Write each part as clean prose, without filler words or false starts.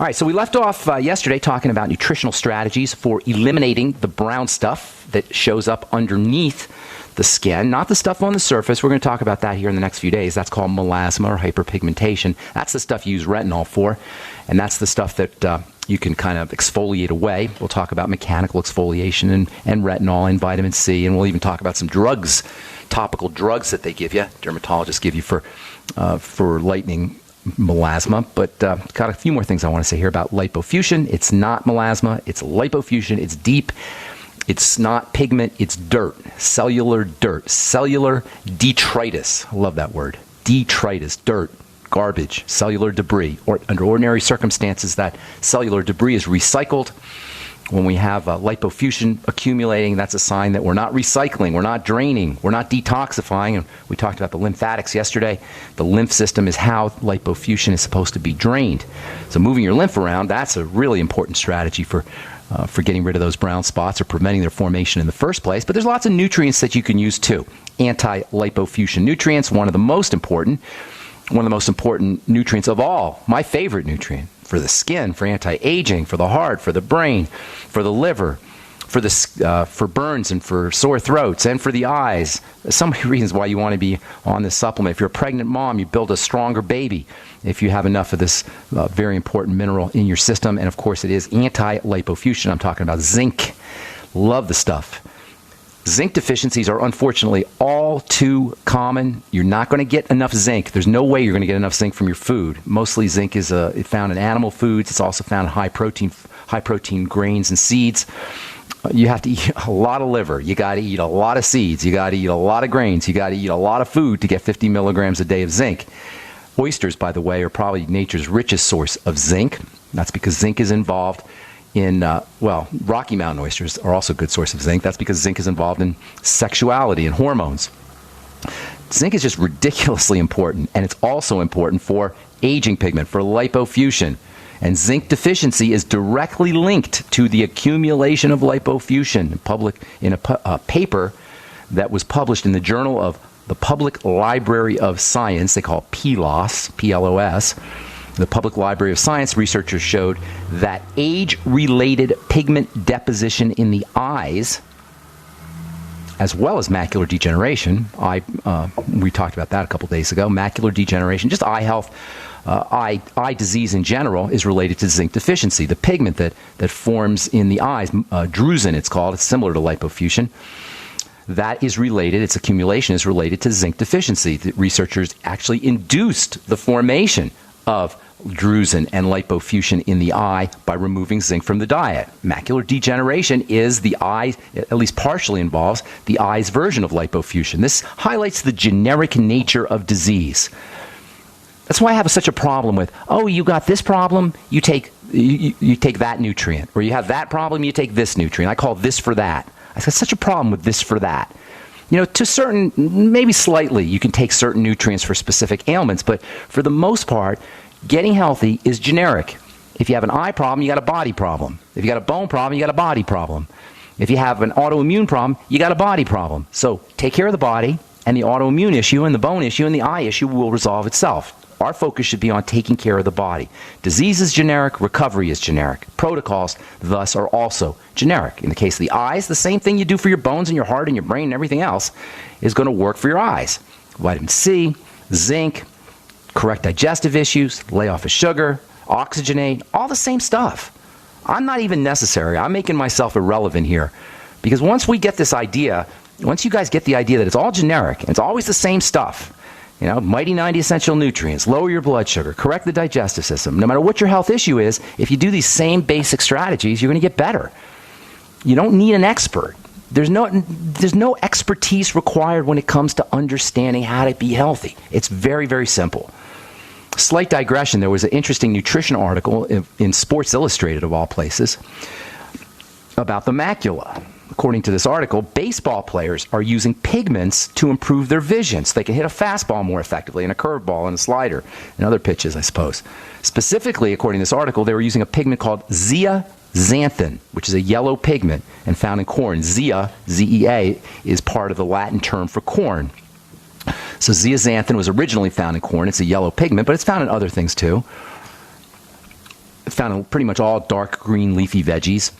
All right, so we left off yesterday talking about nutritional strategies for eliminating the brown stuff that shows up underneath the skin, not the stuff on the surface. We're going to talk about that here in the next few days. That's called melasma or hyperpigmentation. That's the stuff you use retinol for, and that's the stuff that you can kind of exfoliate away. We'll talk about mechanical exfoliation and retinol and vitamin C, and we'll even talk about some drugs, topical drugs that they give you, dermatologists give you for lightening melasma. But got a few more things I want to say here about lipofuscin. It's not melasma, it's lipofuscin, it's deep, it's not pigment, it's dirt, cellular detritus. I love that word, detritus, dirt, garbage, cellular debris. Or under ordinary circumstances, that cellular debris is recycled. When we have lipofuscin accumulating, that's a sign that we're not recycling, we're not draining, we're not detoxifying. And we talked about the lymphatics yesterday. The lymph system is how lipofuscin is supposed to be drained. So moving your lymph around, that's a really important strategy for getting rid of those brown spots or preventing their formation in the first place. But there's lots of nutrients that you can use too. Anti-lipofuscin nutrients, one of the most important nutrients of all, my favorite nutrient. For the skin, for anti-aging, for the heart, for the brain, for the liver, for burns and for sore throats, and for the eyes. There's so many reasons why you want to be on this supplement. If you're a pregnant mom, you build a stronger baby if you have enough of this very important mineral in your system. And of course, it is anti-lipofuscin. I'm talking about zinc. Love the stuff. Zinc deficiencies are unfortunately all too common. You're not going to get enough zinc. There's no way you're going to get enough zinc from your food. Mostly zinc is found in animal foods. It's also found in high protein grains and seeds. You have to eat a lot of liver. You got to eat a lot of seeds. You got to eat a lot of grains. You got to eat a lot of food to get 50 milligrams a day of zinc. Oysters, by the way, are probably nature's richest source of zinc. That's because zinc is involved in, Rocky Mountain oysters are also a good source of zinc. That's because zinc is involved in sexuality and hormones. Zinc is just ridiculously important, and it's also important for aging pigment, for lipofuscin. And zinc deficiency is directly linked to the accumulation of lipofuscin in a paper that was published in the Journal of the Public Library of Science. They call it PLOS, P-L-O-S. The Public Library of Science researchers showed that age-related pigment deposition in the eyes, as well as macular degeneration, we talked about that a couple days ago, macular degeneration, just eye health, eye disease in general is related to zinc deficiency. The pigment that forms in the eyes, drusen it's called, it's similar to lipofuscin, that is related, its accumulation is related to zinc deficiency. The researchers actually induced the formation of drusen and lipofuscin in the eye by removing zinc from the diet. Macular degeneration is the eye, at least partially involves the eye's version of lipofuscin. This highlights the generic nature of disease. That's why I have such a problem with, you got this problem, you take that nutrient. Or you have that problem, you take this nutrient. I call this for that. I got such a problem with this for that. To certain, maybe slightly, you can take certain nutrients for specific ailments, but for the most part, getting healthy is generic. If you have an eye problem, you got a body problem. If you got a bone problem, you got a body problem. If you have an autoimmune problem, you got a body problem. So take care of the body, and the autoimmune issue and the bone issue and the eye issue will resolve itself. Our focus should be on taking care of the body. Disease is generic, recovery is generic. Protocols, thus, are also generic. In the case of the eyes, the same thing you do for your bones and your heart and your brain and everything else is going to work for your eyes. Vitamin C, zinc, correct digestive issues, lay off of sugar, oxygenate, all the same stuff. I'm not even necessary. I'm making myself irrelevant here. Because once you guys get the idea that it's all generic, and it's always the same stuff, mighty 90 essential nutrients, lower your blood sugar, correct the digestive system. No matter what your health issue is, if you do these same basic strategies, you're going to get better. You don't need an expert. There's no expertise required when it comes to understanding how to be healthy. It's very, very simple. Slight digression, there was an interesting nutrition article in Sports Illustrated, of all places, about the macula. According to this article, baseball players are using pigments to improve their vision so they can hit a fastball more effectively and a curveball and a slider and other pitches, I suppose. Specifically, according to this article, they were using a pigment called zeaxanthin, which is a yellow pigment and found in corn. Zea, Z-E-A, is part of the Latin term for corn. So zeaxanthin was originally found in corn. It's a yellow pigment, but it's found in other things too. found in pretty much all dark green leafy veggies.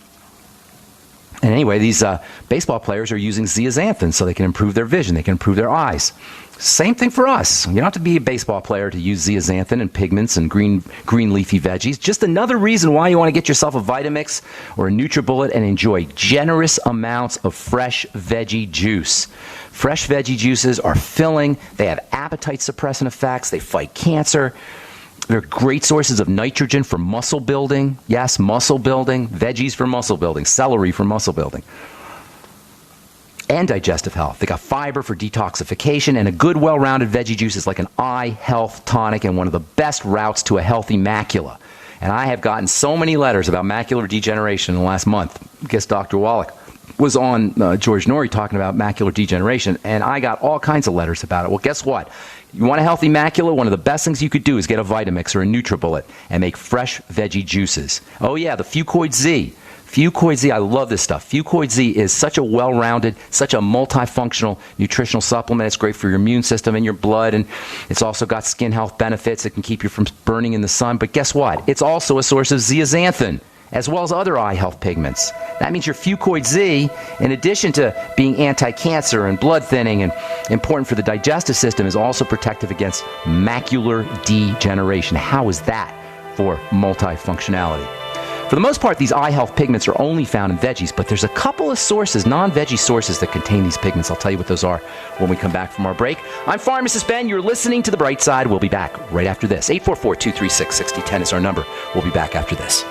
And anyway, these baseball players are using zeaxanthin so they can improve their vision, they can improve their eyes. Same thing for us. You don't have to be a baseball player to use zeaxanthin and pigments and green leafy veggies. Just another reason why you want to get yourself a Vitamix or a NutriBullet and enjoy generous amounts of fresh veggie juice. Fresh veggie juices are filling. They have appetite suppressant effects. They fight cancer. They're great sources of nitrogen for muscle building. Yes, muscle building. Veggies for muscle building. Celery for muscle building. And digestive health. They got fiber for detoxification, and a good, well-rounded veggie juice is like an eye health tonic and one of the best routes to a healthy macula. And I have gotten so many letters about macular degeneration in the last month. I guess Dr. Wallach was on George Norrie talking about macular degeneration, and I got all kinds of letters about it. Well, guess what? You want a healthy macula? One of the best things you could do is get a Vitamix or a NutriBullet and make fresh veggie juices. Oh yeah, the Fuchs Z. Fuchs Z, I love this stuff. Fuchs Z is such a well-rounded, such a multifunctional nutritional supplement. It's great for your immune system and your blood, and it's also got skin health benefits. It can keep you from burning in the sun. But guess what? It's also a source of zeaxanthin, as well as other eye health pigments. That means your Fuchs Z, in addition to being anti-cancer and blood thinning and important for the digestive system, is also protective against macular degeneration. How is that for multifunctionality? For the most part, these eye health pigments are only found in veggies, but there's a couple of sources, non-veggie sources, that contain these pigments. I'll tell you what those are when we come back from our break. I'm Pharmacist Ben. You're listening to The Bright Side. We'll be back right after this. 844-236-6010 is our number. We'll be back after this.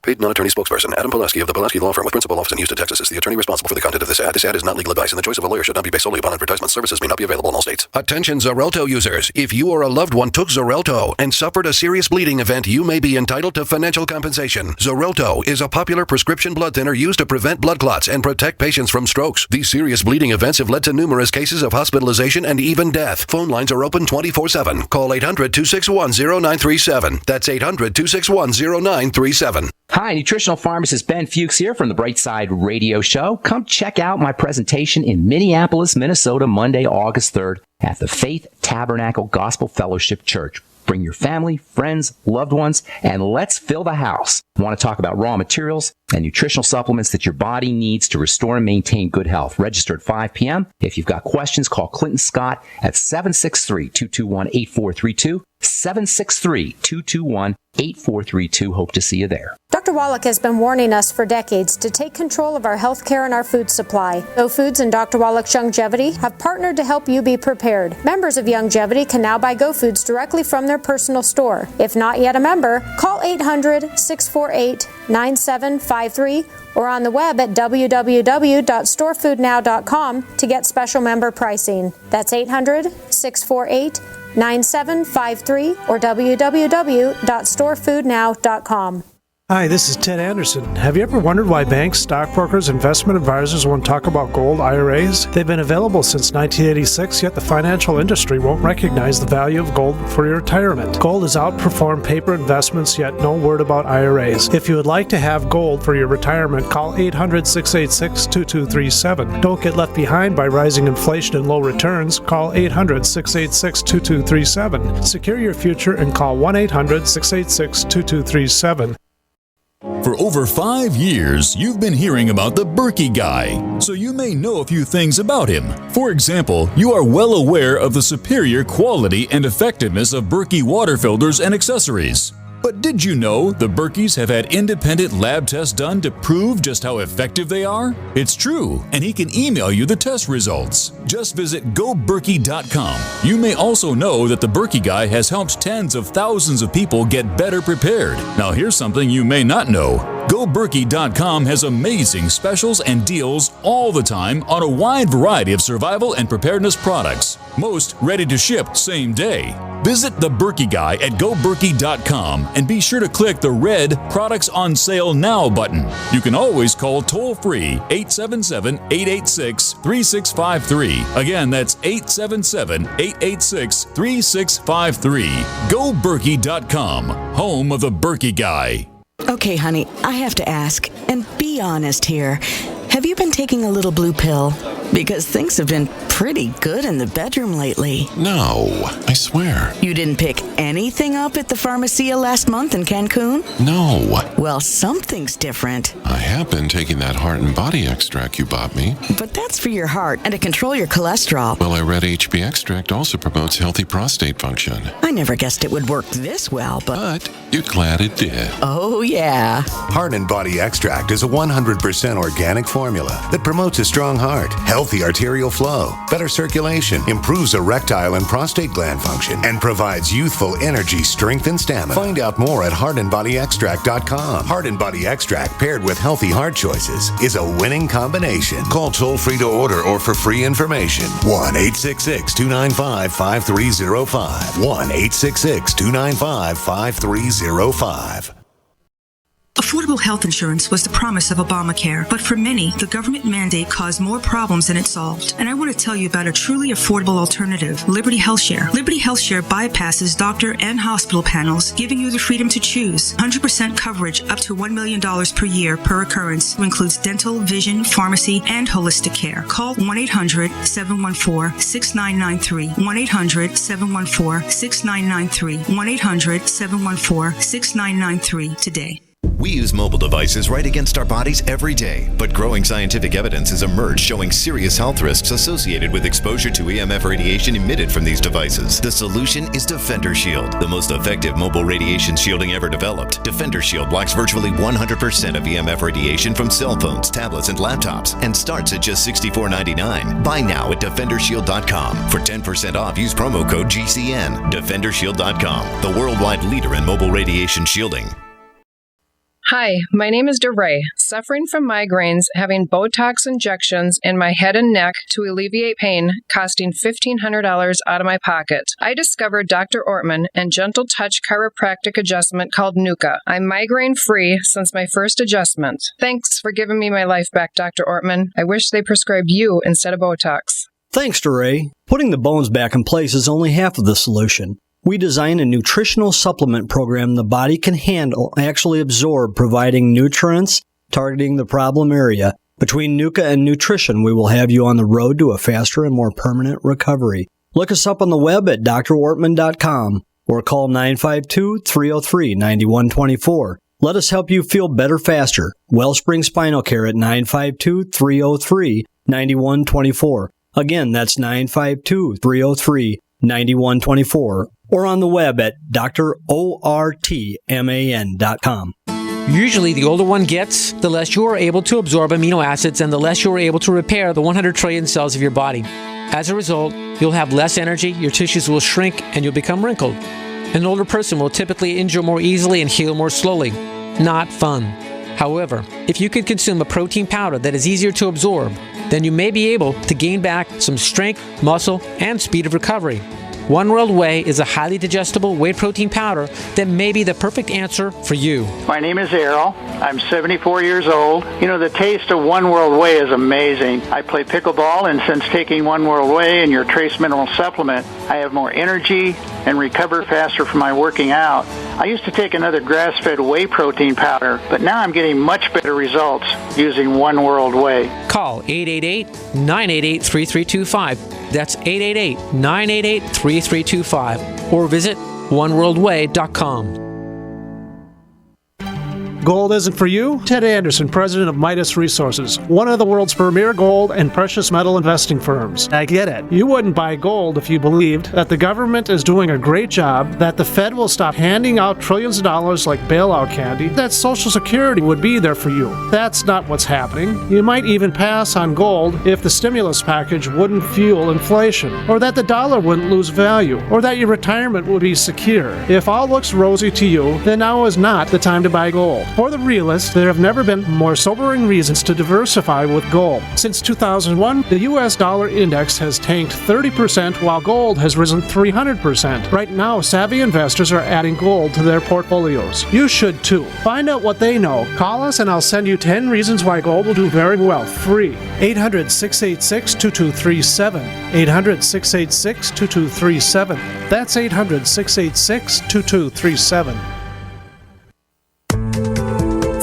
Paid non-attorney spokesperson Adam Pulaski of the Pulaski Law Firm with principal office in Houston, Texas is the attorney responsible for the content of this ad. This ad is not legal advice, and the choice of a lawyer should not be based solely upon advertisement. Services may not be available in all states. Attention Xarelto users. If you or a loved one took Xarelto and suffered a serious bleeding event, you may be entitled to financial compensation. Xarelto is a popular prescription blood thinner used to prevent blood clots and protect patients from strokes. These serious bleeding events have led to numerous cases of hospitalization and even death. Phone lines are open 24/7. Call 800-261-0937. That's 800-261-0937. Hi, nutritional pharmacist Ben Fuchs here from the Bright Side Radio Show. Come check out my presentation in Minneapolis, Minnesota, Monday, August 3rd at the Faith Tabernacle Gospel Fellowship Church. Bring your family, friends, loved ones, and let's fill the house. I want to talk about raw materials and nutritional supplements that your body needs to restore and maintain good health. Register at 5 p.m. If you've got questions, call Clinton Scott at 763-221-8432. 763-221-8432. Hope to see you there. Dr. Wallach has been warning us for decades to take control of our health care and our food supply. Go Foods and Dr. Wallach's Youngevity have partnered to help you be prepared. Members of Youngevity can now buy Go Foods directly from their personal store. If not yet a member, call 800-648-9753 or on the web at www.storefoodnow.com to get special member pricing. That's 800-648-9753 or www.storefoodnow.com. Hi, this is Ted Anderson. Have you ever wondered why banks, stockbrokers, investment advisors won't talk about gold IRAs? They've been available since 1986, yet the financial industry won't recognize the value of gold for your retirement. Gold has outperformed paper investments, yet no word about IRAs. If you would like to have gold for your retirement, call 800-686-2237. Don't get left behind by rising inflation and low returns. Call 800-686-2237. Secure your future and call 1-800-686-2237. For over 5 years, you've been hearing about the Berkey guy, so you may know a few things about him. For example, you are well aware of the superior quality and effectiveness of Berkey water filters and accessories. But did you know the Berkeys have had independent lab tests done to prove just how effective they are? It's true, and he can email you the test results. Just visit goberkey.com. You may also know that the Berkey guy has helped tens of thousands of people get better prepared. Now here's something you may not know. GoBerkey.com has amazing specials and deals all the time on a wide variety of survival and preparedness products. Most ready to ship same day. Visit the Berkey Guy at GoBerkey.com and be sure to click the red Products on Sale Now button. You can always call toll-free 877-886-3653. Again, that's 877-886-3653. GoBerkey.com, home of the Berkey Guy. Okay, honey, I have to ask, and be honest here. Have you been taking a little blue pill? Because things have been pretty good in the bedroom lately. No, I swear. You didn't pick anything up at the Pharmacia last month in Cancun? No. Well, something's different. I have been taking that heart and body extract you bought me. But that's for your heart and to control your cholesterol. Well, I read HB extract also promotes healthy prostate function. I never guessed it would work this well, But you're glad it did. Oh, yeah. Heart and Body Extract is a 100% organic formula that promotes a strong heart, healthy arterial flow, better circulation, improves erectile and prostate gland function, and provides youthful energy, strength, and stamina. Find out more at heartandbodyextract.com. Heart and Body Extract paired with healthy heart choices is a winning combination. Call toll-free to order or for free information. 1-866-295-5305. 1-866-295-5305. Affordable health insurance was the promise of Obamacare, but for many, the government mandate caused more problems than it solved. And I want to tell you about a truly affordable alternative, Liberty HealthShare. Liberty HealthShare bypasses doctor and hospital panels, giving you the freedom to choose. 100% coverage up to $1 million per year per occurrence, who includes dental, vision, pharmacy, and holistic care. Call 1-800-714-6993. 1-800-714-6993. 1-800-714-6993 today. We use mobile devices right against our bodies every day, but growing scientific evidence has emerged showing serious health risks associated with exposure to EMF radiation emitted from these devices. The solution is Defender Shield, the most effective mobile radiation shielding ever developed. Defender Shield blocks virtually 100% of EMF radiation from cell phones, tablets, and laptops, and starts at just $64.99. Buy now at DefenderShield.com. For 10% off, use promo code GCN. DefenderShield.com, the worldwide leader in mobile radiation shielding. Hi, my name is DeRay, suffering from migraines, having Botox injections in my head and neck to alleviate pain, costing $1,500 out of my pocket. I discovered Dr. Ortman and Gentle Touch chiropractic adjustment called Nuka. I'm migraine-free since my first adjustment. Thanks for giving me my life back, Dr. Ortman. I wish they prescribed you instead of Botox. Thanks, DeRay. Putting the bones back in place is only half of the solution. We design a nutritional supplement program the body can handle, actually absorb, providing nutrients, targeting the problem area. Between Nuka and nutrition, we will have you on the road to a faster and more permanent recovery. Look us up on the web at drortman.com or call 952-303-9124. Let us help you feel better faster. Wellspring Spinal Care at 952-303-9124. Again, that's 952-303-9124. Or on the web at drortman.com. Usually, the older one gets, the less you are able to absorb amino acids and the less you are able to repair the 100 trillion cells of your body. As a result, you'll have less energy, your tissues will shrink, and you'll become wrinkled. An older person will typically injure more easily and heal more slowly. Not fun. However, if you can consume a protein powder that is easier to absorb, then you may be able to gain back some strength, muscle, and speed of recovery. One World Whey is a highly digestible whey protein powder that may be the perfect answer for you. My name is Errol. I'm 74 years old. You know, the taste of One World Whey is amazing. I play pickleball, and since taking One World Whey and your trace mineral supplement, I have more energy and recover faster from my working out. I used to take another grass-fed whey protein powder, but now I'm getting much better results using One World Whey. Call 888-988-3325. That's 888-988-3325. Or visit oneworldway.com. Gold isn't for you? Ted Anderson, president of Midas Resources, one of the world's premier gold and precious metal investing firms. I get it. You wouldn't buy gold if you believed that the government is doing a great job, that the Fed will stop handing out trillions of dollars like bailout candy, that Social Security would be there for you. That's not what's happening. You might even pass on gold if the stimulus package wouldn't fuel inflation, or that the dollar wouldn't lose value, or that your retirement would be secure. If all looks rosy to you, then now is not the time to buy gold. For the realist, there have never been more sobering reasons to diversify with gold. Since 2001, the U.S. dollar index has tanked 30% while gold has risen 300%. Right now, savvy investors are adding gold to their portfolios. You should too. Find out what they know. Call us and I'll send you 10 reasons why gold will do very well, free. 800-686-2237. 800-686-2237. That's 800-686-2237.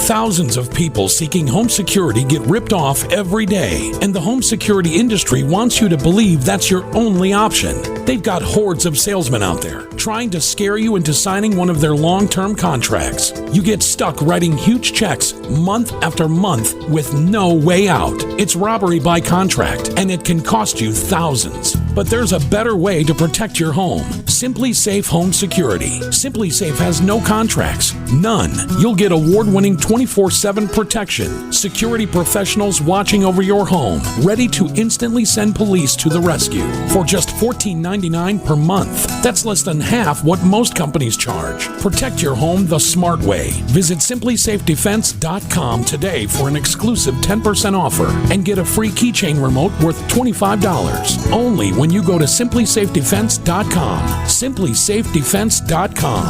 Thousands of people seeking home security get ripped off every day, and the home security industry wants you to believe that's your only option. They've got hordes of salesmen out there trying to scare you into signing one of their long-term contracts. You get stuck writing huge checks month after month with no way out. It's robbery by contract, and it can cost you thousands. But there's a better way to protect your home. Simply Safe Home Security. Simply Safe has no contracts. None. You'll get award-winning 24/7 protection. Security professionals watching over your home, ready to instantly send police to the rescue for just $14.99 per month. That's less than half what most companies charge. Protect your home the smart way. Visit simplysafedefense.com today for an exclusive 10% offer and get a free keychain remote worth $25. Only when you go to simplysafedefense.com. simplysafedefense.com.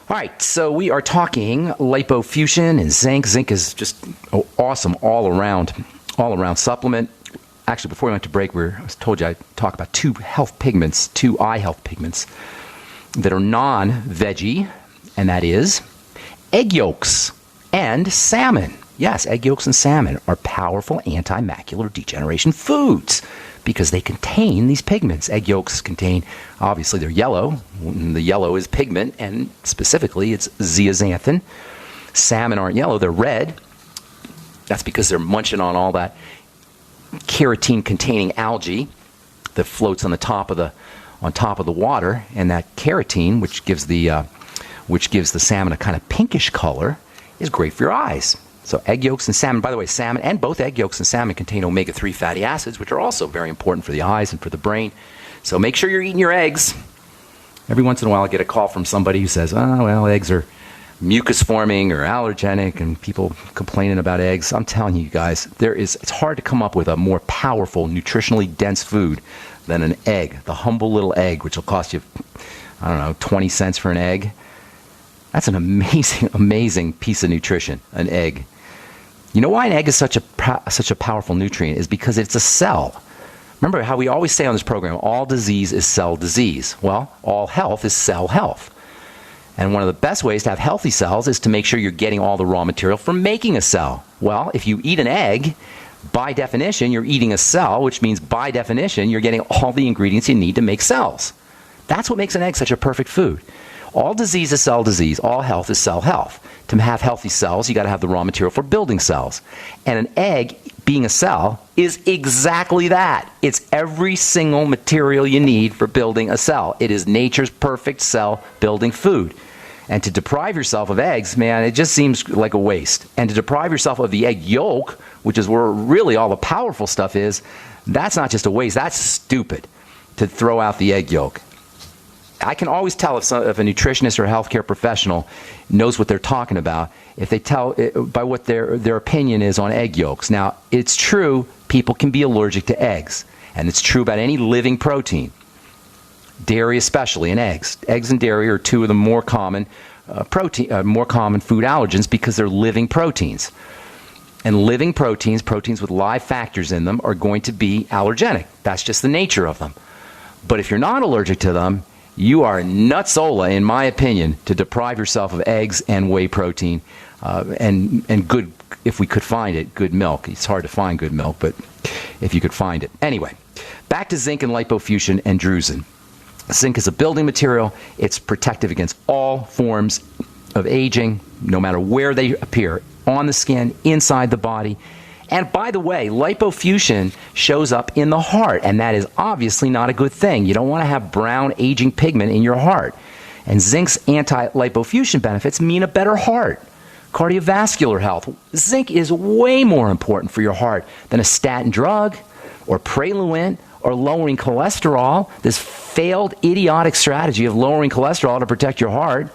All right, so we are talking Lipofuscin and zinc. Zinc is just awesome all-around supplement. Actually, before we went to break, I told you I'd talk about two eye health pigments that are non-veggie, and that is egg yolks and salmon. Yes, egg yolks and salmon are powerful anti-macular degeneration foods because they contain these pigments. Egg yolks contain, obviously, they're yellow. The yellow is pigment, and specifically, it's zeaxanthin. Salmon aren't yellow, they're red. That's because they're munching on all that carotene-containing algae that floats on top of the water, and that carotene, which gives the salmon a kind of pinkish color, is great for your eyes. So egg yolks and salmon, by the way, salmon and both egg yolks and salmon contain omega-3 fatty acids, which are also very important for the eyes and for the brain. So make sure you're eating your eggs. Every once in a while I get a call from somebody who says, oh, well, eggs are mucus forming or allergenic, and people complaining about eggs. I'm telling you guys, it's hard to come up with a more powerful, nutritionally dense food than an egg. The humble little egg, which will cost you, 20 cents for an egg. That's an amazing, amazing piece of nutrition, an egg. You know why an egg is such a powerful nutrient is because it's a cell. Remember how we always say on this program, all disease is cell disease. Well, all health is cell health. And one of the best ways to have healthy cells is to make sure you're getting all the raw material from making a cell. Well, if you eat an egg, by definition, you're eating a cell, which means by definition, you're getting all the ingredients you need to make cells. That's what makes an egg such a perfect food. All disease is cell disease. All health is cell health. To have healthy cells, you got to have the raw material for building cells. And an egg, being a cell, is exactly that. It's every single material you need for building a cell. It is nature's perfect cell-building food. And to deprive yourself of eggs, man, it just seems like a waste. And to deprive yourself of the egg yolk, which is where really all the powerful stuff is, that's not just a waste. That's stupid to throw out the egg yolk. I can always tell if a nutritionist or a healthcare professional knows what they're talking about if they tell by what their opinion is on egg yolks. Now, it's true people can be allergic to eggs, and it's true about any living protein, dairy especially, and eggs. Eggs and dairy are two of the more common food allergens because they're living proteins. And living proteins with live factors in them, are going to be allergenic. That's just the nature of them. But if you're not allergic to them, you are nutsola, in my opinion, to deprive yourself of eggs and whey protein and good, if we could find it, good milk. It's hard to find good milk, but if you could find it. Anyway, back to zinc and lipofuscin and drusen. Zinc is a building material. It's protective against all forms of aging, no matter where they appear, on the skin, inside the body. And by the way, lipofuscin shows up in the heart, and that is obviously not a good thing. You don't want to have brown aging pigment in your heart. And zinc's anti-lipofuscin benefits mean a better heart. Cardiovascular health. Zinc is way more important for your heart than a statin drug or Praluent or lowering cholesterol. This failed idiotic strategy of lowering cholesterol to protect your heart,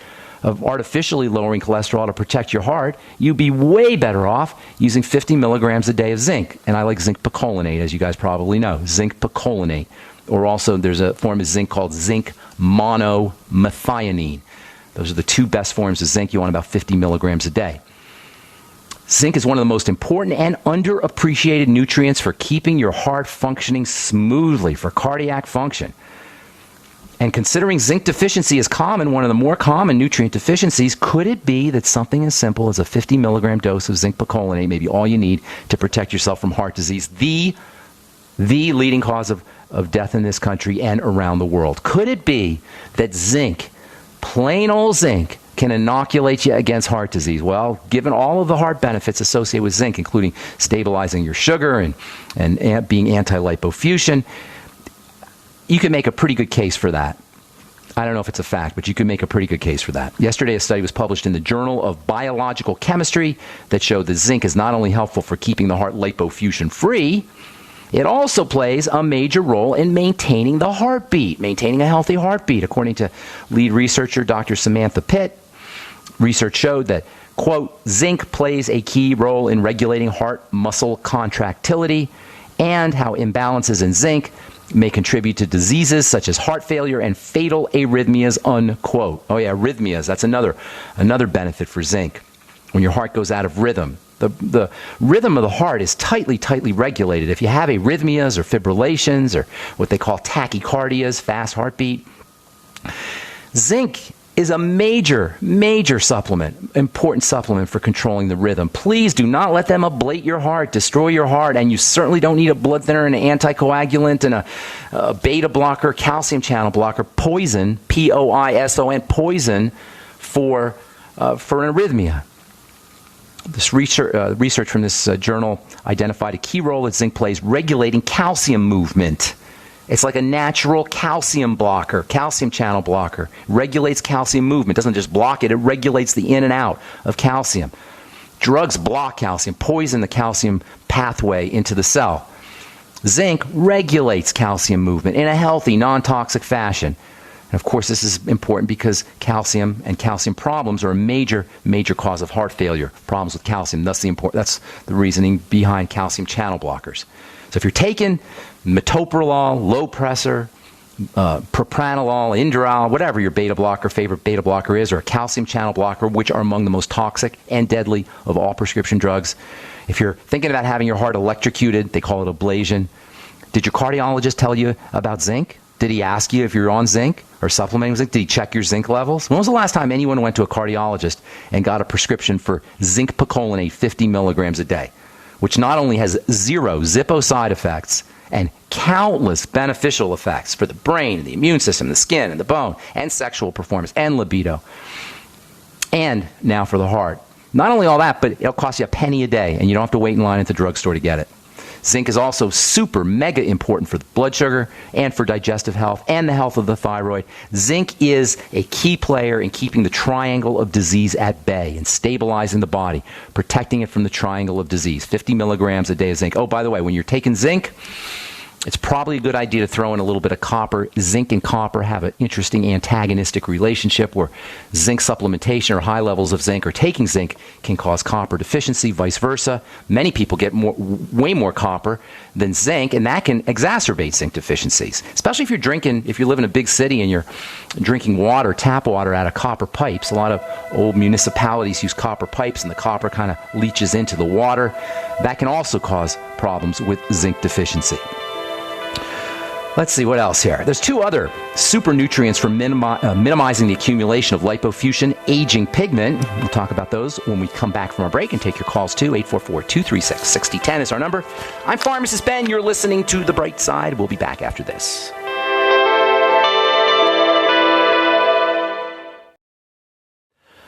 of artificially lowering cholesterol to protect your heart, you'd be way better off using 50 milligrams a day of zinc. And I like zinc picolinate, as you guys probably know, zinc picolinate. Or also there's a form of zinc called zinc monomethionine. Those are the two best forms of zinc. You want about 50 milligrams a day. Zinc is one of the most important and underappreciated nutrients for keeping your heart functioning smoothly, for cardiac function. And considering zinc deficiency is common, one of the more common nutrient deficiencies, could it be that something as simple as a 50 milligram dose of zinc picolinate may be all you need to protect yourself from heart disease, the leading cause of death in this country and around the world? Could it be that zinc, plain old zinc, can inoculate you against heart disease? Well, given all of the heart benefits associated with zinc, including stabilizing your sugar and being anti-lipofuscin, you can make a pretty good case for that. I don't know if it's a fact, but you can make a pretty good case for that. Yesterday, a study was published in the Journal of Biological Chemistry that showed that zinc is not only helpful for keeping the heart lipofuscin-free, it also plays a major role in maintaining the heartbeat, maintaining a healthy heartbeat. According to lead researcher Dr. Samantha Pitt, research showed that, quote, zinc plays a key role in regulating heart muscle contractility and how imbalances in zinc may contribute to diseases such as heart failure and fatal arrhythmias, unquote. Oh yeah, arrhythmias, that's another benefit for zinc. When your heart goes out of rhythm, the rhythm of the heart is tightly regulated. If you have arrhythmias or fibrillations or what they call tachycardias, fast heartbeat, zinc is a major supplement, important supplement for controlling the rhythm. Please do not let them ablate your heart, destroy your heart, and you certainly don't need a blood thinner and an anticoagulant and a beta blocker, calcium channel blocker, poison, P-O-I-S-O-N, poison for an arrhythmia. This research from this journal identified a key role that zinc plays regulating calcium movement. It's like a natural calcium blocker, calcium channel blocker. Regulates calcium movement. Doesn't just block it, it regulates the in and out of calcium. Drugs block calcium, poison the calcium pathway into the cell. Zinc regulates calcium movement in a healthy, non-toxic fashion. And of course, this is important because calcium and calcium problems are a major cause of heart failure. Problems with calcium. That's the reasoning behind calcium channel blockers. So if you're taking metoprolol, low pressor, propranolol, Inderal, whatever your favorite beta blocker is, or a calcium channel blocker, which are among the most toxic and deadly of all prescription drugs. If you're thinking about having your heart electrocuted, they call it ablation. Did your cardiologist tell you about zinc? Did he ask you if you're on zinc or supplementing zinc? Did he check your zinc levels? When was the last time anyone went to a cardiologist and got a prescription for zinc picolinate 50 milligrams a day, which not only has zero Zippo side effects and countless beneficial effects for the brain, the immune system, the skin, and the bone, and sexual performance, and libido, and now for the heart. Not only all that, but it'll cost you a penny a day, and you don't have to wait in line at the drugstore to get it. Zinc is also mega important for the blood sugar and for digestive health and the health of the thyroid. Zinc is a key player in keeping the triangle of disease at bay and stabilizing the body, protecting it from the triangle of disease. 50 milligrams a day of zinc. Oh, by the way, when you're taking zinc, it's probably a good idea to throw in a little bit of copper. Zinc and copper have an interesting antagonistic relationship where zinc supplementation or high levels of zinc or taking zinc can cause copper deficiency, vice versa. Many people get way more copper than zinc, and that can exacerbate zinc deficiencies, especially if you live in a big city and you're drinking tap water out of copper pipes. A lot of old municipalities use copper pipes, and the copper kind of leaches into the water. That can also cause problems with zinc deficiency. Let's see what else here. There's two other super nutrients for minimizing the accumulation of lipofuscin, aging pigment. We'll talk about those when we come back from our break and take your calls too. 844-236-6010 is our number. I'm Pharmacist Ben. You're listening to The Bright Side. We'll be back after this.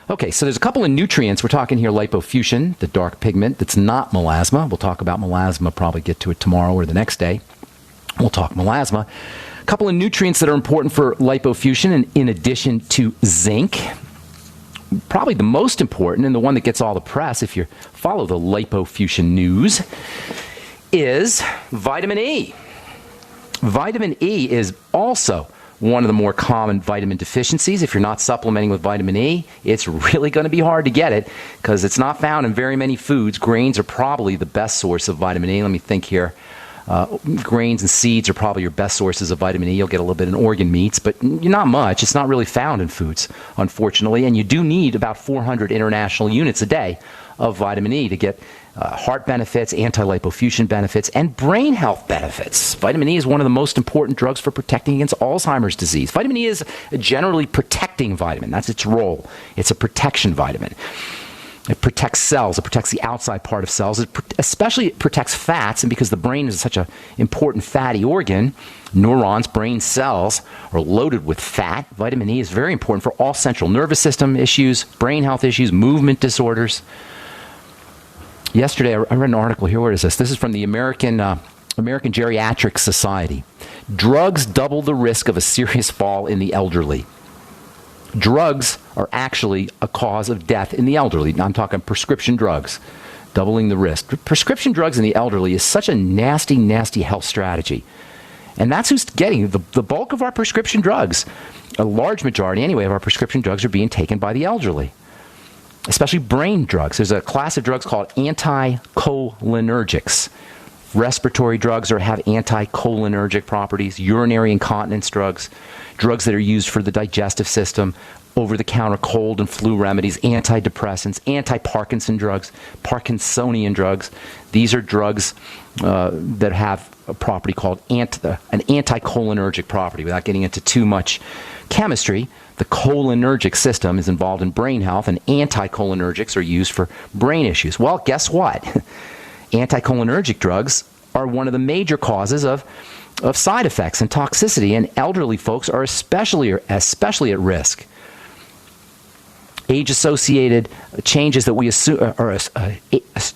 Okay, so there's a couple of nutrients. We're talking here lipofuscin, the dark pigment that's not melasma. We'll talk about melasma, probably get to it tomorrow or the next day. We'll talk melasma. A couple of nutrients that are important for lipofuscin, and in addition to zinc, probably the most important and the one that gets all the press if you follow the lipofuscin news, is vitamin E. Vitamin E is also one of the more common vitamin deficiencies. If you're not supplementing with vitamin E, it's really going to be hard to get it because it's not found in very many foods. Grains are probably the best source of vitamin E. Let me think here. Grains and seeds are probably your best sources of vitamin E. You'll get a little bit in organ meats, but not much. It's not really found in foods, unfortunately. And you do need about 400 international units a day of vitamin E to get heart benefits, anti-lipofuscin benefits, and brain health benefits. Vitamin E is one of the most important drugs for protecting against Alzheimer's disease. Vitamin E is a generally protecting vitamin. That's its role. It's a protection vitamin. It protects cells. It protects the outside part of cells. Especially it protects fats, and because the brain is such an important fatty organ, neurons, brain cells are loaded with fat. Vitamin E is very important for all central nervous system issues, brain health issues, movement disorders. Yesterday, I read an article here. Where is this? This is from the American Geriatric Society. Drugs double the risk of a serious fall in the elderly. Drugs are actually a cause of death in the elderly. Now, I'm talking prescription drugs, doubling the risk. Prescription drugs in the elderly is such a nasty, nasty health strategy. And that's who's getting the bulk of our prescription drugs. A large majority, anyway, of our prescription drugs are being taken by the elderly, especially brain drugs. There's a class of drugs called anticholinergics. Respiratory drugs have anticholinergic properties, urinary incontinence drugs, drugs that are used for the digestive system, over-the-counter cold and flu remedies, antidepressants, anti-Parkinson drugs, Parkinsonian drugs. These are drugs that have a property called an anticholinergic property. Without getting into too much chemistry, the cholinergic system is involved in brain health, and anticholinergics are used for brain issues. Well, guess what? Anticholinergic drugs are one of the major causes of side effects and toxicity, and elderly folks are especially at risk. Age-associated changes that we assume,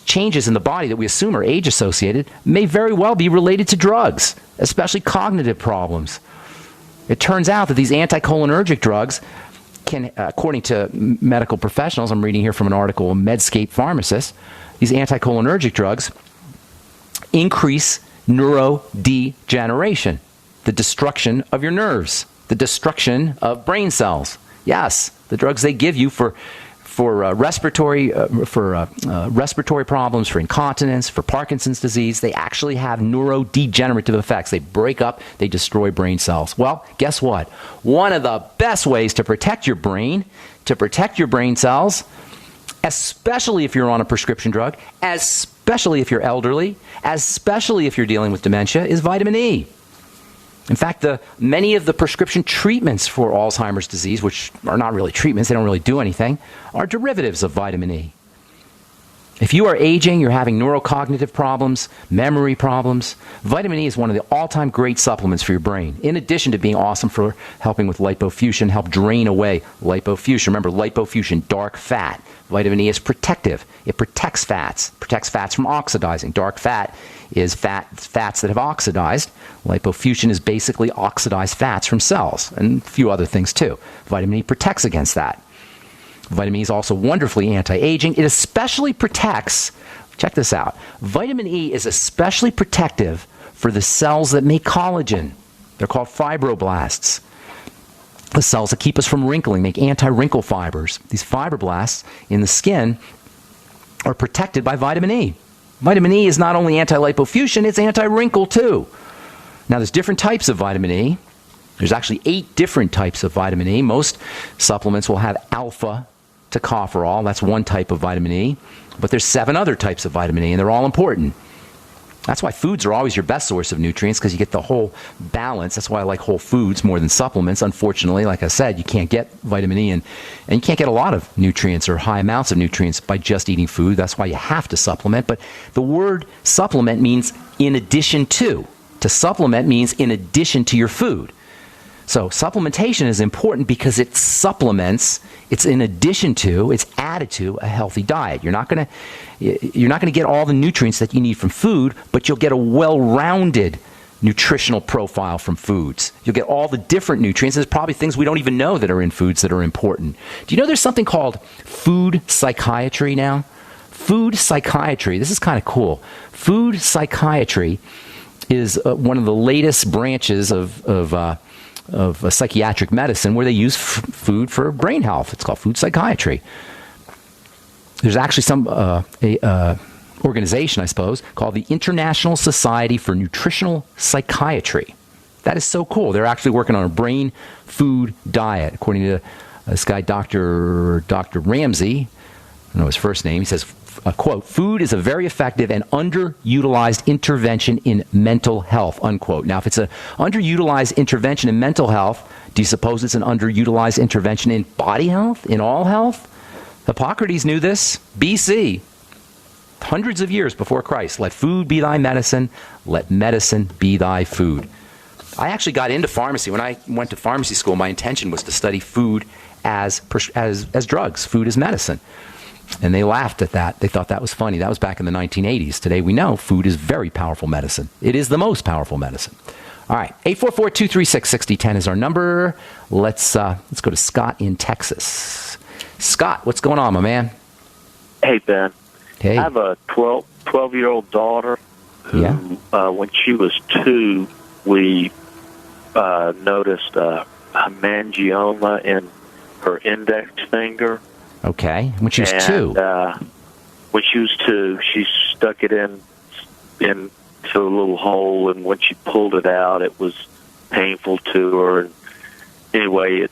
changes in the body that we assume are age-associated, may very well be related to drugs, especially cognitive problems. It turns out that these anticholinergic drugs can, according to medical professionals, I'm reading here from an article, Medscape Pharmacist, these anticholinergic drugs increase neurodegeneration, the destruction of your nerves, the destruction of brain cells. Yes, the drugs they give you for respiratory problems, for incontinence, for Parkinson's disease, they actually have neurodegenerative effects. They break up, they destroy brain cells. Well, guess what? One of the best ways to protect your brain cells, especially if you're on a prescription drug, especially if you're elderly, especially if you're dealing with dementia, is vitamin E. In fact, many of the prescription treatments for Alzheimer's disease, which are not really treatments, they don't really do anything, are derivatives of vitamin E. If you are aging, you're having neurocognitive problems, memory problems, vitamin E is one of the all-time great supplements for your brain. In addition to being awesome for helping with lipofuscin, help drain away lipofuscin. Remember, lipofuscin, dark fat. Vitamin E is protective. It protects fats from oxidizing. Dark fat is fats that have oxidized. Lipofuscin is basically oxidized fats from cells, and a few other things too. Vitamin E protects against that. Vitamin E is also wonderfully anti-aging. It especially protects, check this out, vitamin E is especially protective for the cells that make collagen. They're called fibroblasts. The cells that keep us from wrinkling, make anti-wrinkle fibers. These fibroblasts in the skin are protected by vitamin E. Vitamin E is not only anti-lipofuscin, it's anti-wrinkle too. Now, there's different types of vitamin E. There's actually 8 different types of vitamin E. Most supplements will have alpha tocopherol. That's one type of vitamin E. But there's 7 other types of vitamin E, and they're all important. That's why foods are always your best source of nutrients, because you get the whole balance. That's why I like whole foods more than supplements. Unfortunately, like I said, you can't get vitamin E, and you can't get a lot of nutrients or high amounts of nutrients by just eating food. That's why you have to supplement. But the word supplement means in addition to. To supplement means in addition to your food. So supplementation is important because it supplements, it's in addition to, it's added to a healthy diet. You're not going to get all the nutrients that you need from food, but you'll get a well-rounded nutritional profile from foods. You'll get all the different nutrients. There's probably things we don't even know that are in foods that are important. Do you know there's something called food psychiatry now? Food psychiatry. This is kind of cool. Food psychiatry is one of the latest branches of psychiatric medicine where they use food for brain health. It's called food psychiatry. There's actually some organization, I suppose, called the International Society for Nutritional Psychiatry. That is so cool. They're actually working on a brain-food diet, according to this guy, Dr. Ramsey. don't know his first name. He says, quote, food is a very effective and underutilized intervention in mental health, unquote. Now, if it's an underutilized intervention in mental health, do you suppose it's an underutilized intervention in body health, in all health? Hippocrates knew this. BC, hundreds of years before Christ. Let food be thy medicine. Let medicine be thy food. I actually got into pharmacy. When I went to pharmacy school, my intention was to study food as drugs, food as medicine. And they laughed at that. They thought that was funny. That was back in the 1980s. Today we know food is very powerful medicine. It is the most powerful medicine. All right, 844-236-6010 is our number. Let's go to Scott in Texas. Scott, what's going on, my man? Hey, Ben. Hey. I have a 12-year-old daughter who, when she was 2, we noticed a hemangioma in her index finger. Okay, when she was 2. When she was 2, she stuck it into a little hole, and when she pulled it out, it was painful to her. And anyway, it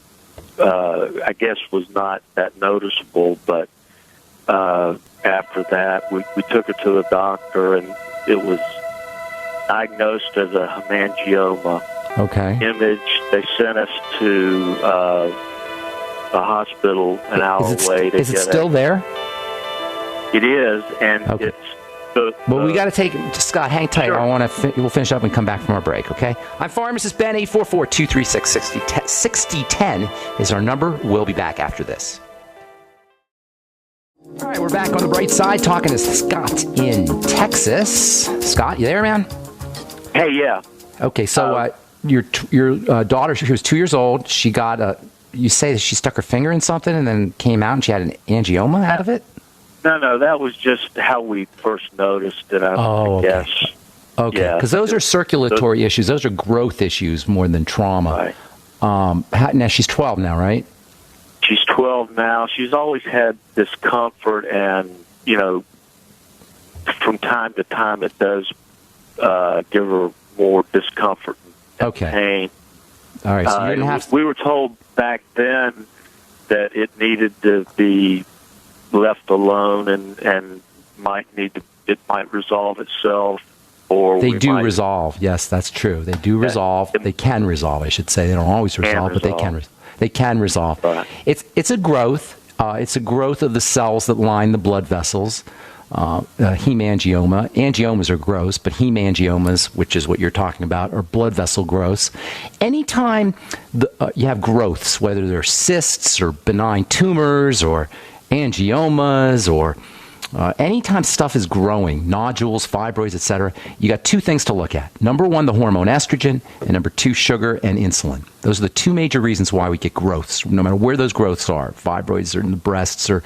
I guess was not that noticeable, but after that, we took her to the doctor, and it was diagnosed as a hemangioma. Okay. Image. They sent us to a hospital an hour away. Is it still there? It is, and it's. Well, we got to take Scott. Hang tight. Sure. I want to. We'll finish up and come back from our break. Okay. I'm Pharmacist Ben. 844-236-6010 is our number. We'll be back after this. All right, we're back on the bright side, talking to Scott in Texas. Scott, you there, man? Hey, yeah. Okay, so your daughter, she was 2 years old. She got you say that she stuck her finger in something and then came out and she had an angioma out of it? No, that was just how we first noticed it, I guess. Okay, because those are circulatory issues. Those are growth issues more than trauma. Right. Now, she's 12 now, right? She's 12 now. She's always had discomfort, and, from time to time it does give her more discomfort and pain. All right, so you didn't have we were told back then that it needed to be left alone and it might resolve itself, or they do resolve. Yes, that's true. They do resolve. They can resolve, I should say. They don't always resolve, but they can resolve. Right. It's a growth. It's a growth of the cells that line the blood vessels. Hemangioma. Angiomas are gross, but hemangiomas, which is what you're talking about, are blood vessel growths. Anytime you have growths, whether they're cysts or benign tumors or angiomas or anytime stuff is growing, nodules, fibroids, etc., you got two things to look at. Number one, the hormone estrogen, and number two, sugar and insulin. Those are the two major reasons why we get growths, no matter where those growths are, fibroids or in the breasts or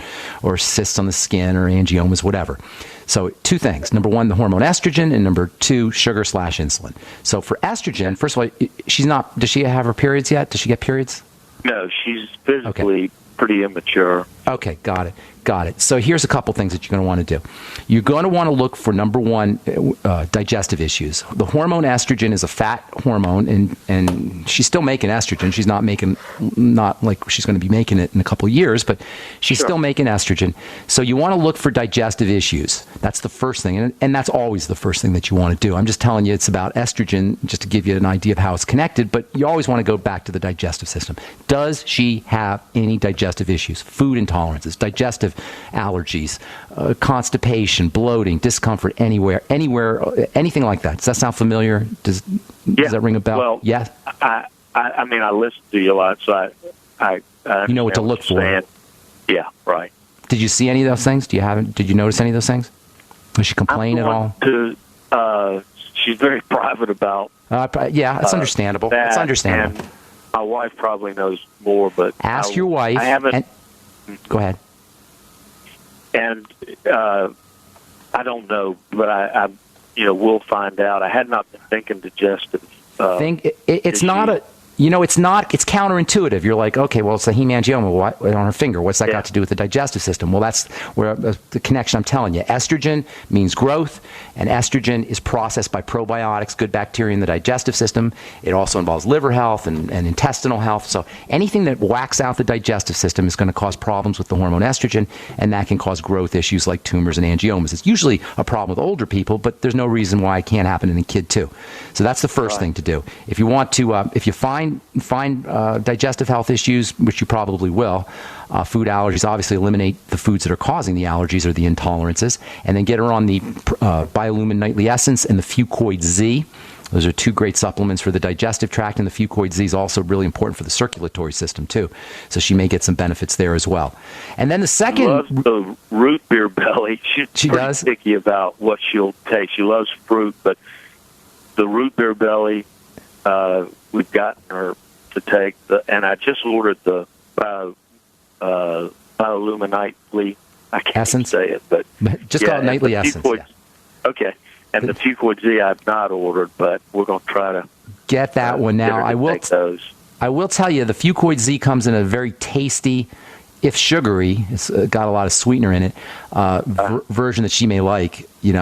cysts on the skin or angiomas, whatever. So two things. Number one, the hormone estrogen, and number two, sugar/insulin. So for estrogen, first of all, does she have her periods yet? Does she get periods? No, she's physically pretty immature. Okay, got it. So here's a couple things that you're going to want to do. You're going to want to look for, number one, digestive issues. The hormone estrogen is a fat hormone, and she's still making estrogen. She's not like she's going to be making it in a couple of years, but she's still making estrogen. So you want to look for digestive issues. That's the first thing, and that's always the first thing that you want to do. I'm just telling you it's about estrogen just to give you an idea of how it's connected, but you always want to go back to the digestive system. Does she have any digestive issues? Food intolerances, digestive allergies, constipation, bloating, discomfort anywhere, anything like that. Does that sound familiar? Does that ring a bell? Well, yeah. I mean, I listen to you a lot, so I you know what to look for. Saying. Yeah, right. Did you see any of those things? Did you notice any of those things? Does she complain at all? She's very private about. Yeah, it's understandable. It's understandable. And my wife probably knows more, but ask your wife. I haven't. Go ahead. And I don't know, but I we'll find out. I had not been thinking digestive. It's not a. It's not. It's counterintuitive. You're like, okay, well, it's a hemangioma on her finger. What's that got to do with the digestive system? Well, that's where the connection I'm telling you. Estrogen means growth, and estrogen is processed by probiotics, good bacteria in the digestive system. It also involves liver health and intestinal health. So anything that whacks out the digestive system is going to cause problems with the hormone estrogen, and that can cause growth issues like tumors and angiomas. It's usually a problem with older people, but there's no reason why it can't happen in a kid too. So that's the first thing to do. If you want to, if you find digestive health issues, which you probably will, food allergies, obviously eliminate the foods that are causing the allergies or the intolerances, and then get her on the Biolumin Nightly Essence and the Fucoid Z. Those are two great supplements for the digestive tract, and the Fucoid Z is also really important for the circulatory system too. So she may get some benefits there as well. And then the second, she loves the root beer belly. She's pretty picky about what she'll take. She loves fruit, but the root beer belly, we've gotten her to take and I just ordered the Biolumin Nightly. I can't say it, but just call it Nightly Essence. Okay. And the Fucoid Z I've not ordered, but we're going to try to get that one now. I will tell you, the Fucoid Z comes in a very tasty, if sugary, it's got a lot of sweetener in it, version that she may like. It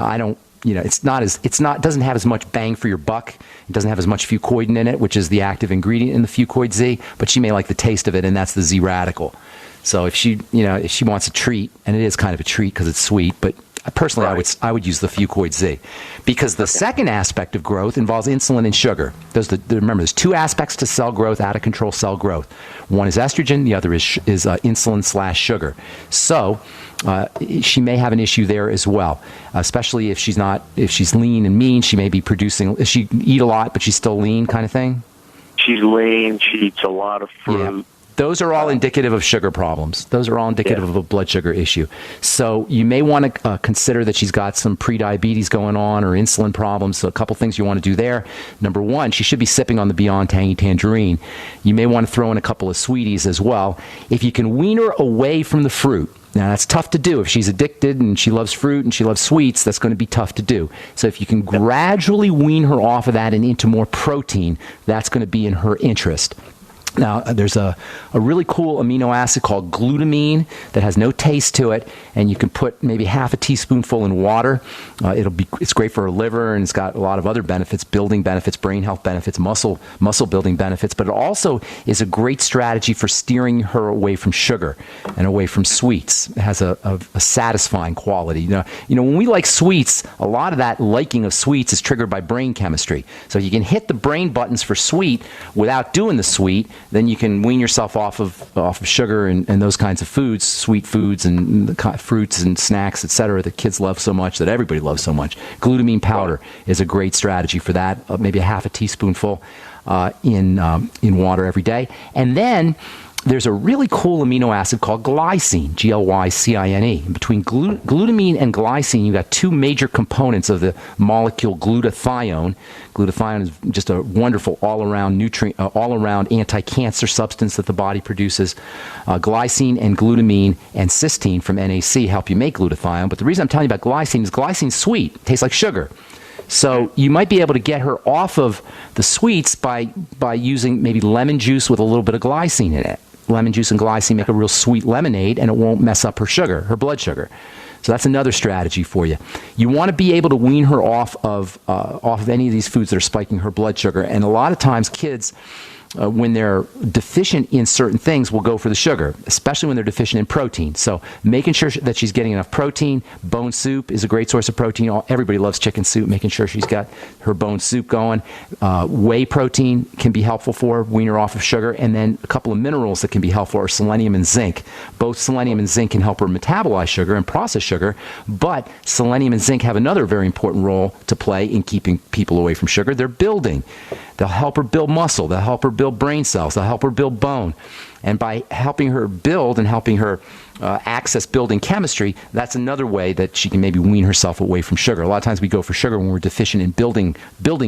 doesn't have as much bang for your buck. It doesn't have as much fucoidin in it, which is the active ingredient in the Fucoid Z, but she may like the taste of it, and that's the Z Radical. So if she wants a treat, and it is kind of a treat because it's sweet, but personally, I would use the Fucoid Z, because the second aspect of growth involves insulin and sugar. Remember, there's two aspects to cell growth, out of control cell growth. One is estrogen, the other is insulin/sugar. So she may have an issue there as well, especially if she's lean and mean. She may be producing. She eat a lot, but she's still lean, kind of thing. She's lean. She eats a lot of fruit. Yeah. Those are all indicative of sugar problems. Those are all indicative of a blood sugar issue. So you may want to consider that she's got some prediabetes going on or insulin problems. So a couple things you want to do there. Number one, she should be sipping on the Beyond Tangy Tangerine. You may want to throw in a couple of sweeties as well. If you can wean her away from the fruit, now, that's tough to do. If she's addicted and she loves fruit and she loves sweets, that's going to be tough to do. So if you can gradually wean her off of that and into more protein, that's going to be in her interest. Now, there's a really cool amino acid called glutamine that has no taste to it, and you can put maybe half a teaspoonful in water. It's great for her liver, and it's got a lot of other benefits, building benefits, brain health benefits, muscle building benefits, but it also is a great strategy for steering her away from sugar and away from sweets. It has a satisfying quality. When we like sweets, a lot of that liking of sweets is triggered by brain chemistry. So you can hit the brain buttons for sweet without doing the sweet, then you can wean yourself off of sugar and those kinds of foods, sweet foods and fruits and snacks, etc., that kids love so much, that everybody loves so much. Glutamine powder is a great strategy for that, maybe a half a teaspoonful in water every day. And then there's a really cool amino acid called glycine, Glycine. Between glutamine and glycine, you've got two major components of the molecule glutathione. Glutathione is just a wonderful all-around nutrient, all-around anti-cancer substance that the body produces. Glycine and glutamine and cysteine from NAC help you make glutathione. But the reason I'm telling you about glycine is glycine's sweet. It tastes like sugar. So you might be able to get her off of the sweets by using maybe lemon juice with a little bit of glycine in it. Lemon juice and glycine make a real sweet lemonade, and it won't mess up her blood sugar. So that's another strategy for you. You want to be able to wean her off of any of these foods that are spiking her blood sugar. And a lot of times kids, when they're deficient in certain things, will go for the sugar, especially when they're deficient in protein. So making sure that she's getting enough protein. Bone soup is a great source of protein. Everybody loves chicken soup, making sure she's got her bone soup going. Whey protein can be helpful for her, wean her off of sugar. And then a couple of minerals that can be helpful are selenium and zinc. Both selenium and zinc can help her metabolize sugar and process sugar, but selenium and zinc have another very important role to play in keeping people away from sugar. They're building. They'll help her build muscle. They'll help her build brain cells. They'll help her build bone. And by helping her build and helping her access building chemistry, that's another way that she can maybe wean herself away from sugar. A lot of times we go for sugar when we're deficient in building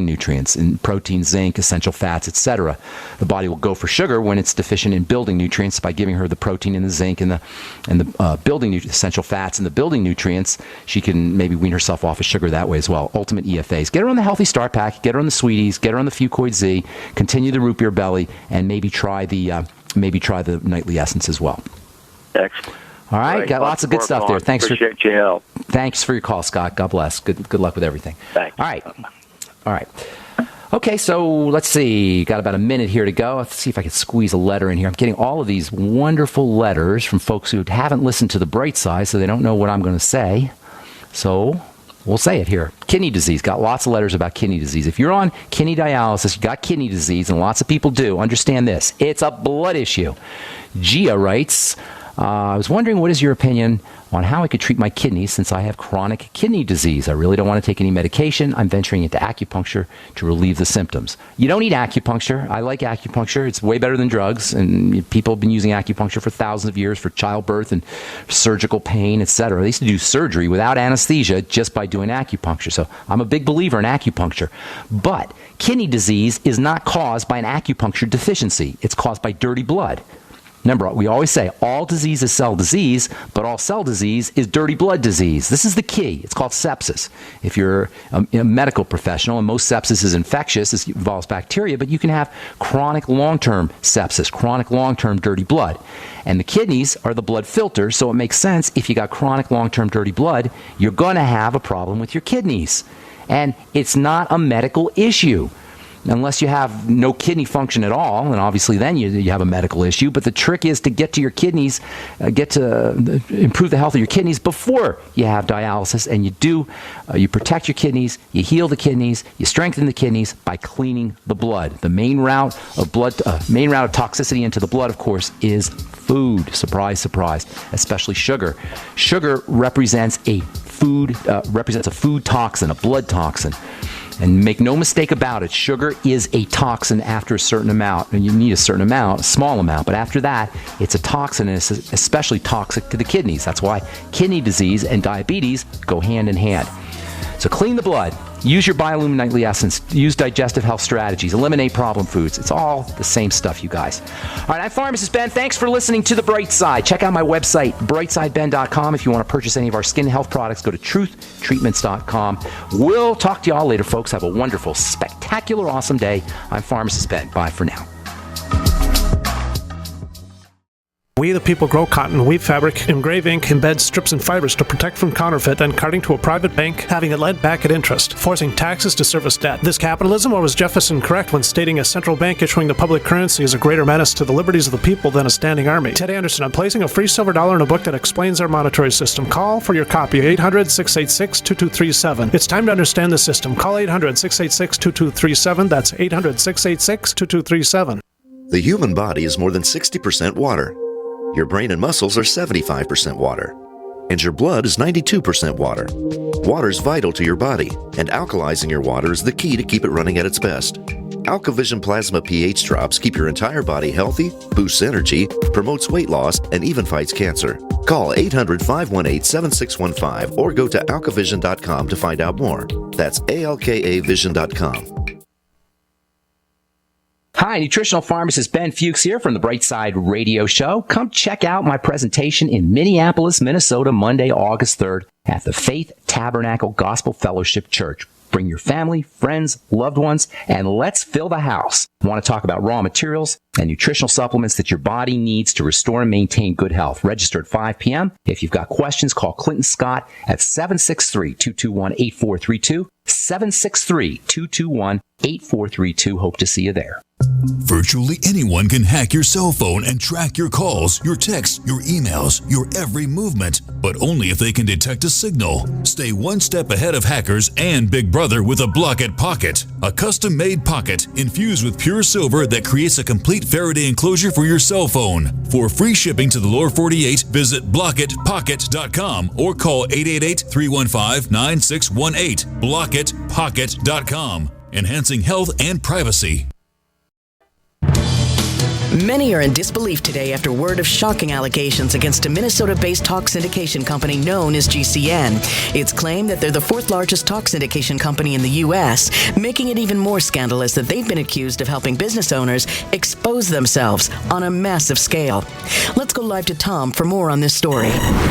nutrients, in protein, zinc, essential fats, etc. The body will go for sugar when it's deficient in building nutrients. By giving her the protein and the zinc and the building essential fats and the building nutrients, she can maybe wean herself off of sugar that way as well. Ultimate EFAs. Get her on the Healthy Start Pack. Get her on the Sweeties. Get her on the Fucoid Z. Continue the Root Beer Belly, and maybe try the Nightly Essence as well. Excellent. All right, got lots of good stuff there. Thanks Appreciate your help. Thanks for your call, Scott. God bless. Good luck with everything. Thanks. All right. Okay, so let's see. Got about a minute here to go. Let's see if I can squeeze a letter in here. I'm getting all of these wonderful letters from folks who haven't listened to The Bright Side, so they don't know what I'm going to say. So we'll say it here. Kidney disease. Got lots of letters about kidney disease. If you're on kidney dialysis, you got kidney disease, and lots of people do, understand this. It's a blood issue. Gia writes, I was wondering, what is your opinion on how I could treat my kidneys since I have chronic kidney disease? I really don't want to take any medication. I'm venturing into acupuncture to relieve the symptoms. You don't need acupuncture. I like acupuncture. It's way better than drugs, and people have been using acupuncture for thousands of years for childbirth and surgical pain, etc. They used to do surgery without anesthesia just by doing acupuncture. So I'm a big believer in acupuncture. But kidney disease is not caused by an acupuncture deficiency. It's caused by dirty blood. Remember, we always say all disease is cell disease, but all cell disease is dirty blood disease. This is the key. It's called sepsis. If you're a medical professional, and most sepsis is infectious, it involves bacteria, but you can have chronic long-term sepsis, chronic long-term dirty blood. And the kidneys are the blood filter, so it makes sense if you got chronic long-term dirty blood, you're going to have a problem with your kidneys. And it's not a medical issue. Unless you have no kidney function at all, and obviously then you have a medical issue. But the trick is to get to your kidneys, improve the health of your kidneys before you have dialysis. And you protect your kidneys, you heal the kidneys, you strengthen the kidneys by cleaning the blood. The main route of toxicity into the blood, of course, is food. Surprise, surprise. Especially sugar. Sugar represents a food toxin, a blood toxin. And make no mistake about it, sugar is a toxin after a certain amount. And you need a certain amount, a small amount. But after that, it's a toxin, and it's especially toxic to the kidneys. That's why kidney disease and diabetes go hand in hand. So clean the blood. Use your Biolumin Nightly Essence. Use digestive health strategies. Eliminate problem foods. It's all the same stuff, you guys. All right, I'm Pharmacist Ben. Thanks for listening to The Bright Side. Check out my website, brightsideben.com. If you want to purchase any of our skin health products, go to truthtreatments.com. We'll talk to you all later, folks. Have a wonderful, spectacular, awesome day. I'm Pharmacist Ben. Bye for now. We the people grow cotton, weave fabric, engrave ink, embed strips and fibers to protect from counterfeit, then carting to a private bank, having it lent back at interest, forcing taxes to service debt. This capitalism, or was Jefferson correct when stating a central bank issuing the public currency is a greater menace to the liberties of the people than a standing army? Ted Anderson, I'm placing a free silver dollar in a book that explains our monetary system. Call for your copy, 800-686-2237. It's time to understand the system. Call 800-686-2237. That's 800-686-2237. The human body is more than 60% water. Your brain and muscles are 75% water, and your blood is 92% water. Water is vital to your body, and alkalizing your water is the key to keep it running at its best. AlkaVision Plasma pH drops keep your entire body healthy, boosts energy, promotes weight loss, and even fights cancer. Call 800-518-7615 or go to alkavision.com to find out more. That's ALKAvision.com. Hi, nutritional pharmacist Ben Fuchs here from the Bright Side Radio Show. Come check out my presentation in Minneapolis, Minnesota, Monday, August 3rd at the Faith Tabernacle Gospel Fellowship Church. Bring your family, friends, loved ones, and let's fill the house. I want to talk about raw materials and nutritional supplements that your body needs to restore and maintain good health. Register at 5 p.m. If you've got questions, call Clinton Scott at 763-221-8432. 763-221-8432. Hope to see you there. Virtually anyone can hack your cell phone and track your calls, your texts, your emails, your every movement, but only if they can detect a signal. Stay one step ahead of hackers and Big Brother with a Block-It Pocket, a custom-made pocket infused with pure silver that creates a complete Faraday enclosure for your cell phone. For free shipping to the lower 48, visit blockitpocket.com or call 888-315-9618. blockitpocket.com, enhancing health and privacy. Many are in disbelief today after word of shocking allegations against a Minnesota-based talk syndication company known as GCN. It's claimed that they're the fourth largest talk syndication company in the U.S., making it even more scandalous that they've been accused of helping business owners expose themselves on a massive scale. Let's go live to Tom for more on this story.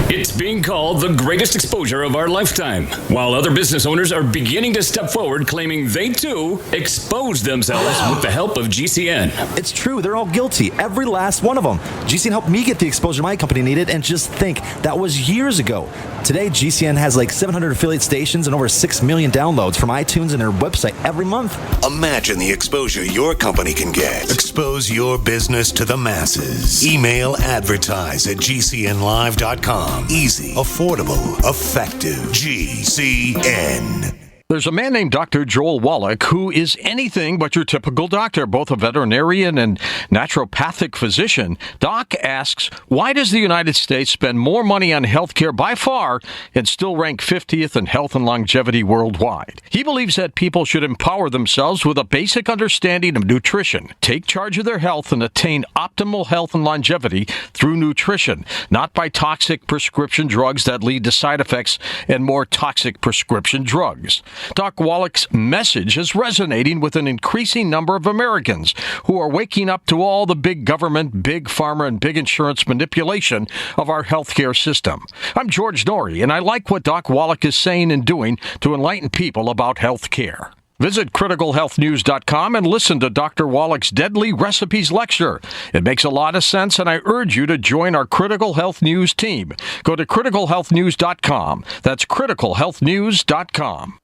It's being called the greatest exposure of our lifetime, while other business owners are beginning to step forward claiming they too exposed themselves with the help of GCN. It's true, they're all guilty, every last one of them. GCN helped me get the exposure my company needed, and just think, that was years ago. Today, GCN has like 700 affiliate stations and over 6 million downloads from iTunes and their website every month. Imagine the exposure your company can get. Expose your business to the masses. Email advertise@gcnlive.com. Easy, affordable, effective. GCN. There's a man named Dr. Joel Wallach who is anything but your typical doctor, both a veterinarian and naturopathic physician. Doc asks, why does the United States spend more money on healthcare by far and still rank 50th in health and longevity worldwide? He believes that people should empower themselves with a basic understanding of nutrition, take charge of their health, and attain optimal health and longevity through nutrition, not by toxic prescription drugs that lead to side effects and more toxic prescription drugs. Doc Wallach's message is resonating with an increasing number of Americans who are waking up to all the big government, big pharma, and big insurance manipulation of our healthcare system. I'm George Norrie, and I like what Doc Wallach is saying and doing to enlighten people about healthcare. Visit criticalhealthnews.com and listen to Dr. Wallach's Deadly Recipes lecture. It makes a lot of sense, and I urge you to join our Critical Health News team. Go to criticalhealthnews.com. That's criticalhealthnews.com.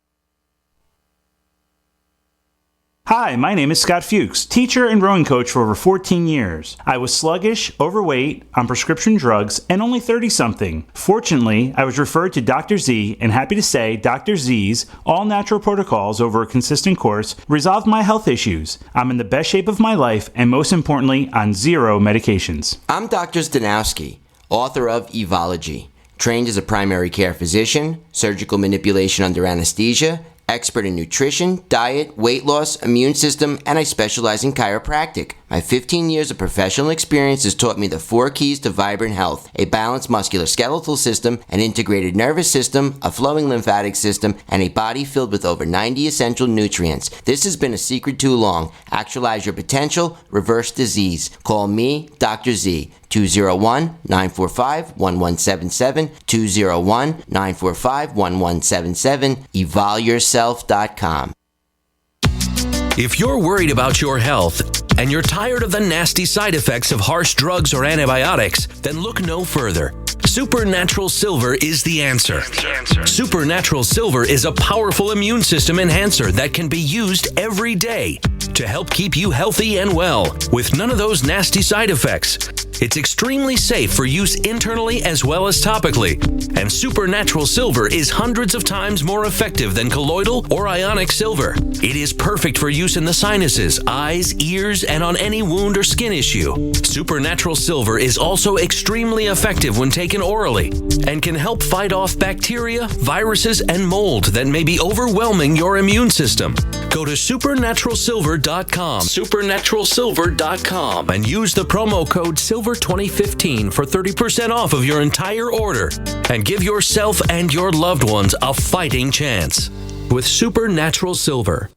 Hi, my name is Scott Fuchs, teacher and rowing coach for over 14 years. I was sluggish, overweight, on prescription drugs, and only 30-something. Fortunately, I was referred to Dr. Z, and happy to say Dr. Z's all-natural protocols over a consistent course resolved my health issues. I'm in the best shape of my life, and most importantly, on 0 medications. I'm Dr. Zdanowski, author of Evology, trained as a primary care physician, surgical manipulation under anesthesia, expert in nutrition, diet, weight loss, immune system, and I specialize in chiropractic. My 15 years of professional experience has taught me the 4 keys to vibrant health: a balanced musculoskeletal system, an integrated nervous system, a flowing lymphatic system, and a body filled with over 90 essential nutrients. This has been a secret too long. Actualize your potential, reverse disease. Call me, Dr. Z, 201-945-1177, 201-945-1177, evolyourself.com. If you're worried about your health and you're tired of the nasty side effects of harsh drugs or antibiotics, then look no further. Supernatural Silver is the answer. Supernatural Silver is a powerful immune system enhancer that can be used every day to help keep you healthy and well with none of those nasty side effects. It's extremely safe for use internally as well as topically. And Supernatural Silver is hundreds of times more effective than colloidal or ionic silver. It is perfect for use in the sinuses, eyes, ears, and on any wound or skin issue. Supernatural Silver is also extremely effective when taken orally and can help fight off bacteria, viruses, and mold that may be overwhelming your immune system. Go to supernaturalsilver.com, supernaturalsilver.com, and use the promo code SILVER2015 for 30% off of your entire order and give yourself and your loved ones a fighting chance with Supernatural Silver.